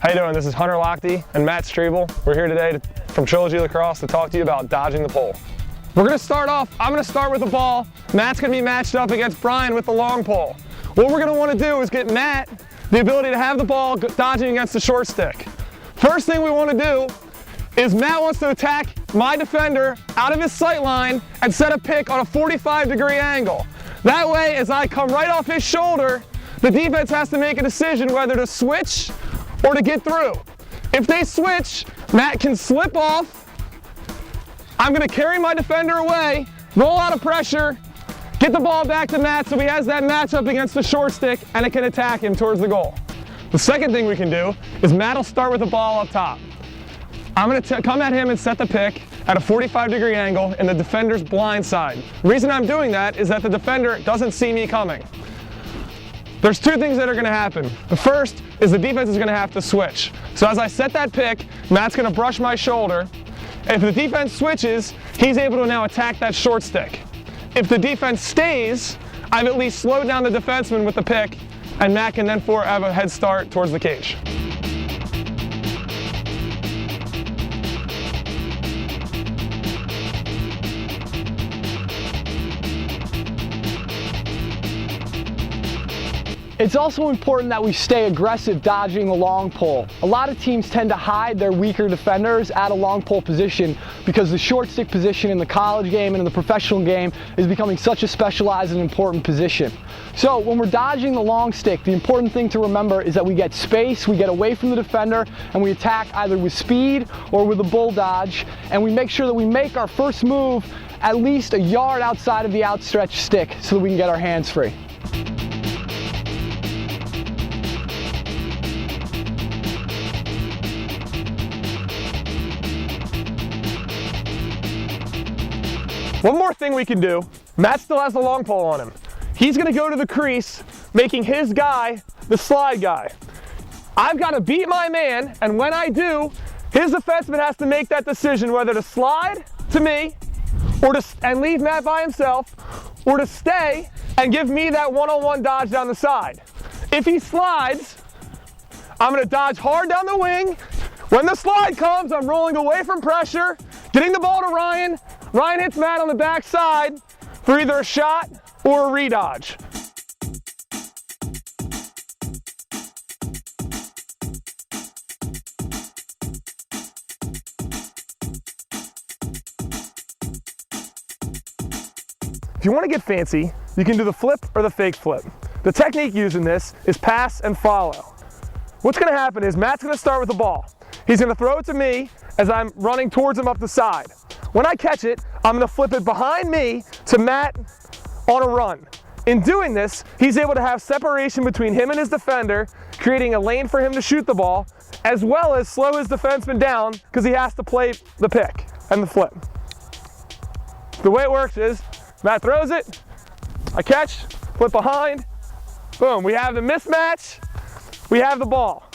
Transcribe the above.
How you doing? This is Hunter Lochte and Matt Striebel. We're here today from Trilogy Lacrosse to talk to you about dodging the pole. We're going to start off, I'm going to start with the ball. Matt's going to be matched up against Brian with the long pole. What we're going to want to do is get Matt the ability to have the ball dodging against the short stick. First thing we want to do is Matt wants to attack my defender out of his sight line and set a pick on a 45-degree angle. That way, as I come right off his shoulder, the defense has to make a decision whether to switch or to get through. If they switch, Matt can slip off. I'm going to carry my defender away, roll out of pressure, get the ball back to Matt so he has that matchup against the short stick and it can attack him towards the goal. The second thing we can do is Matt will start with the ball up top. I'm going to come at him and set the pick at a 45-degree angle in the defender's blind side. The reason I'm doing that is that the defender doesn't see me coming. There's two things that are going to happen. The first is the defense is going to have to switch. So as I set that pick, Matt's going to brush my shoulder. If the defense switches, he's able to now attack that short stick. If the defense stays, I've at least slowed down the defenseman with the pick, and Matt can then have a head start towards the cage. It's also important that we stay aggressive dodging the long pole. A lot of teams tend to hide their weaker defenders at a long pole position because the short stick position in the college game and in the professional game is becoming such a specialized and important position. So when we're dodging the long stick, the important thing to remember is that we get space, we get away from the defender, and we attack either with speed or with a bull dodge, and we make sure that we make our first move at least a yard outside of the outstretched stick so that we can get our hands free. One more thing we can do, Matt still has the long pole on him. He's going to go to the crease, making his guy the slide guy. I've got to beat my man, and when I do, his defenseman has to make that decision whether to slide to me and leave Matt by himself, or to stay and give me that one-on-one dodge down the side. If he slides, I'm going to dodge hard down the wing. When the slide comes, I'm rolling away from pressure, getting the ball to Ryan. Ryan hits Matt on the back side for either a shot or a redodge. If you want to get fancy, you can do the flip or the fake flip. The technique used in this is pass and follow. What's going to happen is Matt's going to start with the ball. He's going to throw it to me as I'm running towards him up the side. When I catch it, I'm going to flip it behind me to Matt on a run. In doing this, he's able to have separation between him and his defender, creating a lane for him to shoot the ball, as well as slow his defenseman down because he has to play the pick and the flip. The way it works is Matt throws it, I catch, flip behind, boom, we have the mismatch, we have the ball.